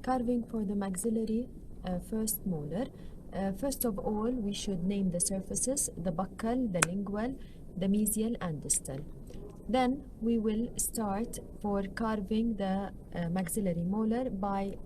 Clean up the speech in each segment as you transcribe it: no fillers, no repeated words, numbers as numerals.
carving for the maxillary first molar. First of all, we should name the surfaces, the buccal, the lingual, the mesial, and distal. Then we will start for carving the maxillary molar by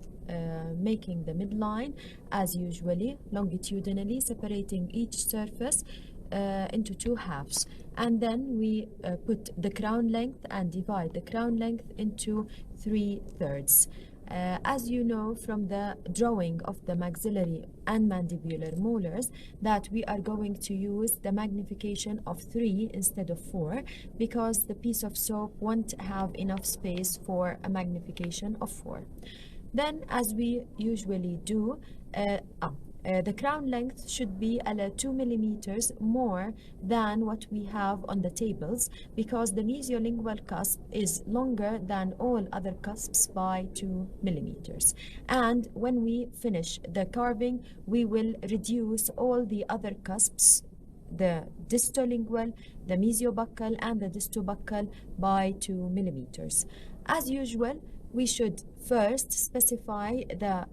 making the midline as usually, longitudinally, separating each surface into two halves. And then we put the crown length and divide the crown length into 3/3. As you know from the drawing of the maxillary and mandibular molars, that we are going to use the magnification of 3 instead of 4 because the piece of soap won't have enough space for a magnification of 4. Then, as we usually do, the crown length should be 2 millimeters more than what we have on the tables because the mesiolingual cusp is longer than all other cusps by 2 millimeters. And when we finish the carving, we will reduce all the other cusps, the distolingual, the mesiobuccal, and the distobuccal by 2 millimeters. As usual, we should first specify the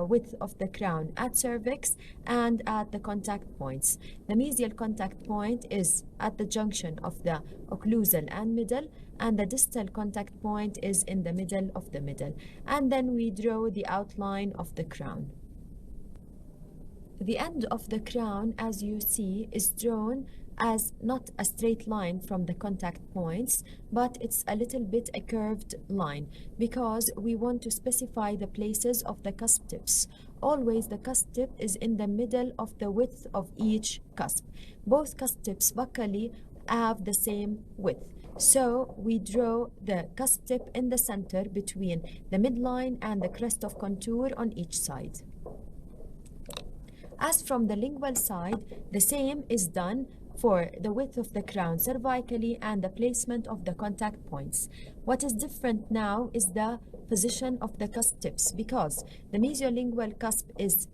width of the crown at cervix and at the contact points. The mesial contact point is at the junction of the occlusal and middle, and the distal contact point is in the middle of the middle. And then we draw the outline of the crown. The end of the crown, as you see, is drawn as not a straight line from the contact points, but it's a little bit a curved line because we want to specify the places of the cusp tips. Always the cusp tip is in the middle of the width of each cusp. Both cusp tips buccally have the same width. So we draw the cusp tip in the center between the midline and the crest of contour on each side. As from the lingual side, the same is done for the width of the crown cervically and the placement of the contact points. What is different now is the position of the cusp tips because the mesiolingual cusp is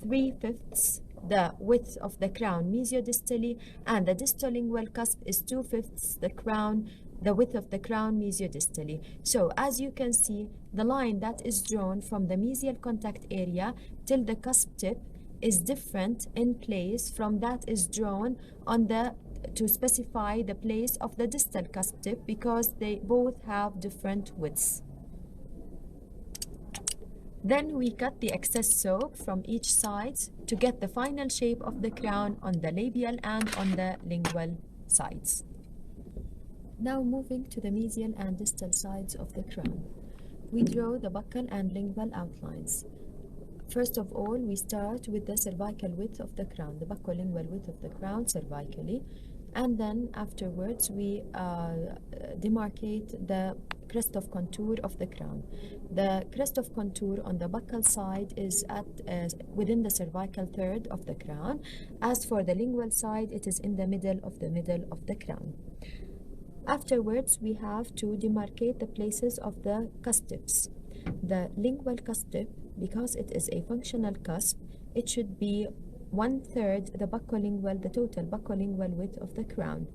3/5 the width of the crown mesiodistally, and the distolingual cusp is 2/5 the width of the crown mesiodistally. So as you can see, the line that is drawn from the mesial contact area till the cusp tip is different in place from that is drawn on the to specify the place of the distal cusp tip because they both have different widths. Then we cut the excess soap from each side to get the final shape of the crown on the labial and on the lingual sides. Now moving to the mesial and distal sides of the crown, we draw the buccal and lingual outlines. First of all, we start with the cervical width of the crown, the buccolingual width of the crown cervically, and then afterwards we demarcate the crest of contour of the crown. The crest of contour on the buccal side is at within the cervical third of the crown. As for the lingual side, it is in the middle of the crown. Afterwards, we have to demarcate the places of the cusp tips. The lingual cusp tip, because it is a functional cusp, it should be 1/3 the total buccolingual width of the crown.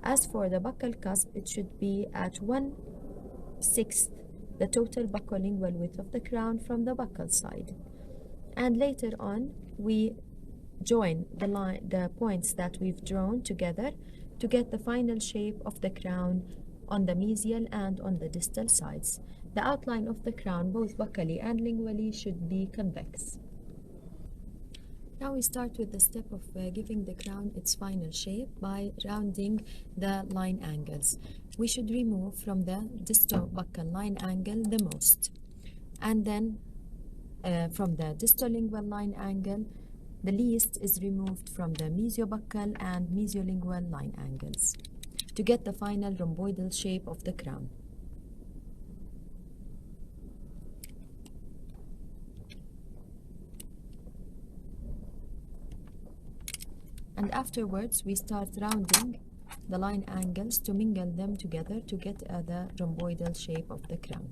As for the buccal cusp, it should be at 1/6 the total buccolingual width of the crown from the buccal side. And later on, we join the points that we've drawn together to get the final shape of the crown on the mesial and on the distal sides. The outline of the crown, both buccally and lingually, should be convex. Now we start with the step of giving the crown its final shape by rounding the line angles. We should remove from the distobuccal line angle the most. And then from the distolingual line angle, the least is removed from the mesiobuccal and mesiolingual line angles to get the final rhomboidal shape of the crown. And afterwards, we start rounding the line angles to mingle them together to get the rhomboidal shape of the crown.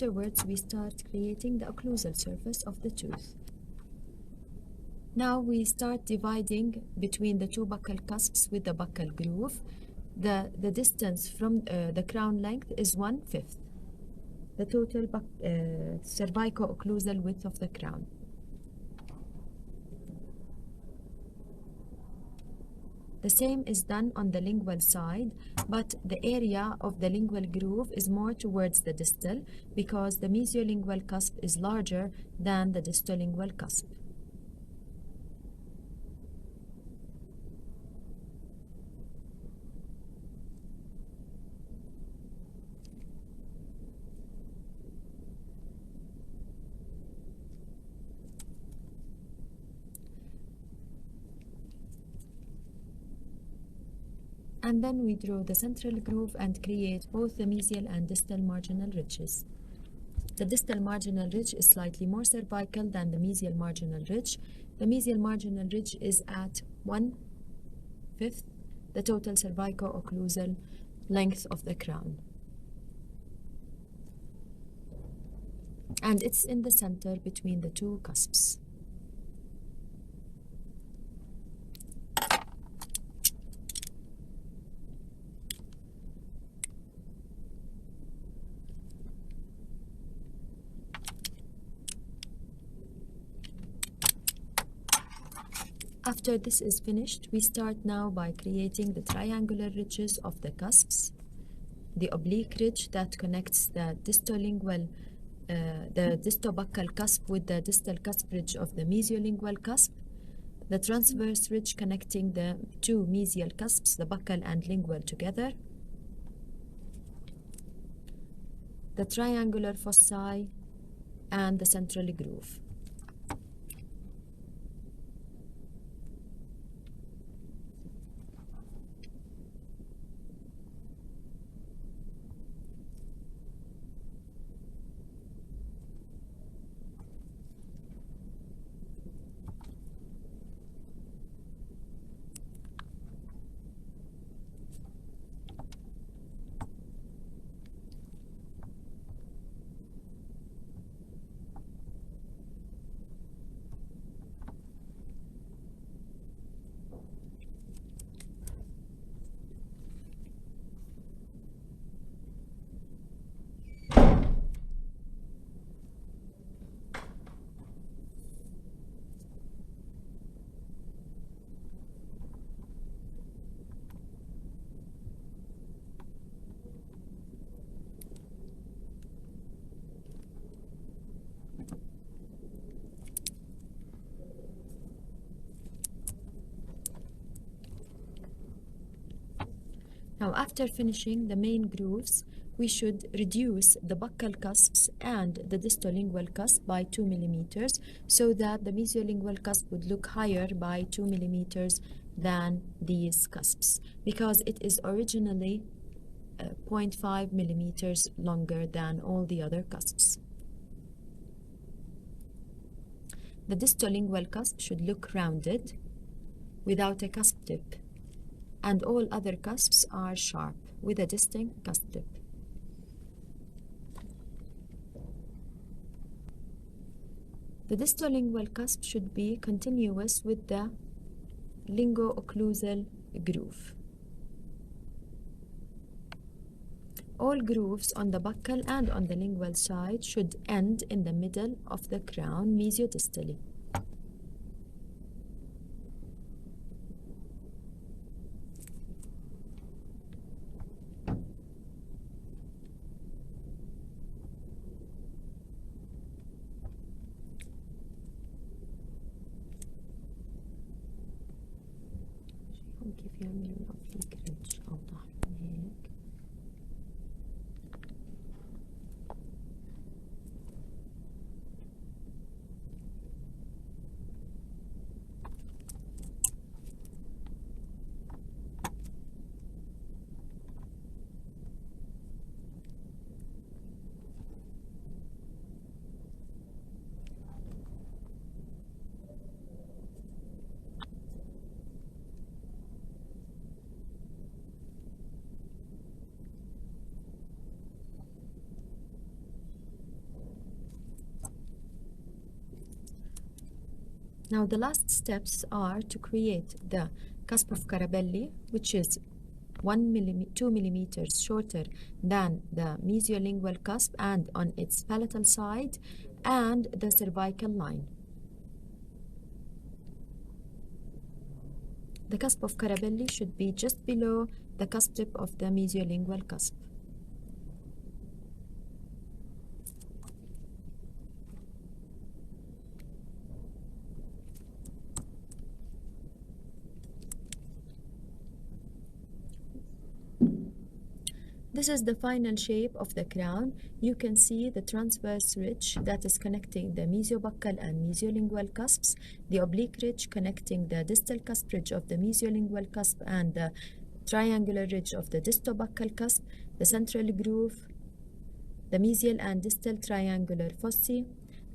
afterwards we start creating the occlusal surface of the tooth. Now we start dividing between the two buccal cusps with the buccal groove. The distance from the crown length is 1/5, the total cervico-occlusal width of the crown. The same is done on the lingual side, but the area of the lingual groove is more towards the distal because the mesiolingual cusp is larger than the distolingual cusp. And then we draw the central groove and create both the mesial and distal marginal ridges. The distal marginal ridge is slightly more cervical than the mesial marginal ridge. The mesial marginal ridge is at 1/5 the total cervico-occlusal length of the crown. And it's in the center between the two cusps. After this is finished, we start now by creating the triangular ridges of the cusps, the oblique ridge that connects the distolingual, the distobuccal cusp with the distal cusp ridge of the mesiolingual cusp, the transverse ridge connecting the two mesial cusps, the buccal and lingual together, the triangular fossae, and the central groove. Now, after finishing the main grooves, we should reduce the buccal cusps and the distolingual cusp by 2 millimeters so that the mesiolingual cusp would look higher by 2 millimeters than these cusps because it is originally 0.5 millimeters longer than all the other cusps. The distolingual cusp should look rounded without a cusp tip, and all other cusps are sharp with a distinct cusp tip. The distolingual cusp should be continuous with the lingo-occlusal groove. All grooves on the buccal and on the lingual side should end in the middle of the crown mesiodistally. كيف يعمل الأوبليك ريدج أوضح من هيك. Now the last steps are to create the cusp of Caramely, which is 2 millimeters shorter than the mesiolingual cusp and on its palatal side, and the cervical line. The cusp of Caramely should be just below the cusp tip of the mesiolingual cusp. This is the final shape of the crown. You can see the transverse ridge that is connecting the mesiobuccal and mesiolingual cusps, the oblique ridge connecting the distal cusp ridge of the mesiolingual cusp and the triangular ridge of the distobuccal cusp, the central groove, the mesial and distal triangular fossae,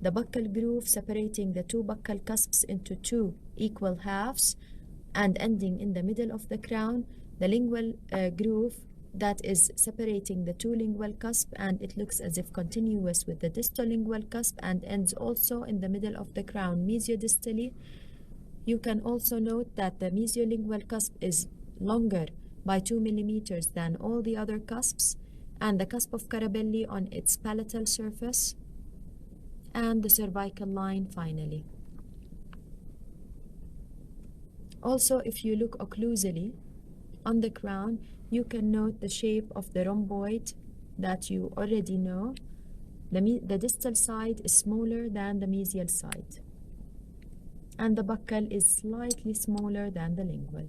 the buccal groove separating the two buccal cusps into two equal halves and ending in the middle of the crown, the lingual groove that is separating the two lingual cusp, and it looks as if continuous with the distal lingual cusp and ends also in the middle of the crown mesiodistally. You can also note that the mesiolingual cusp is longer by 2 millimeters than all the other cusps, and the cusp of Caramely on its palatal surface, and the cervical line finally. Also, if you look occlusally on the crown, you can note the shape of the rhomboid that you already know. The distal side is smaller than the mesial side, and the buccal is slightly smaller than the lingual.